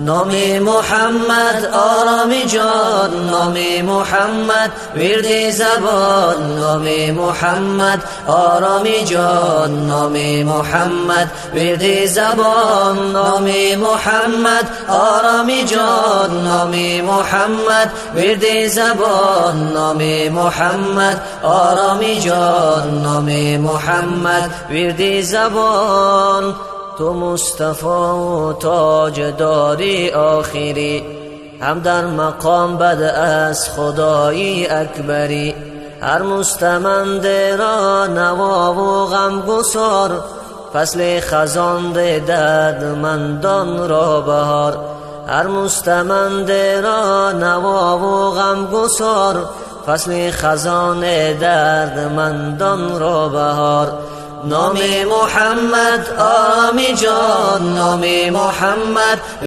نام محمد آرامی جان، نام محمد ورد زبان، نام محمد آرامی جان، نام محمد ورد زبان، نام محمد آرامی جان، نام محمد ورد زبان، نام محمد آرامی جان، نام محمد ورد زبان. تو مصطفی و تاج داری آخری، هم در مقام بد از خدایی اکبری. هر مستمند را نوا و غمگسار، فصل خزان دردمندان را بهار. هر مستمند را نوا و غمگسار، فصل خزان دردمندان را بهار. نام محمد آرامی جان، نام محمد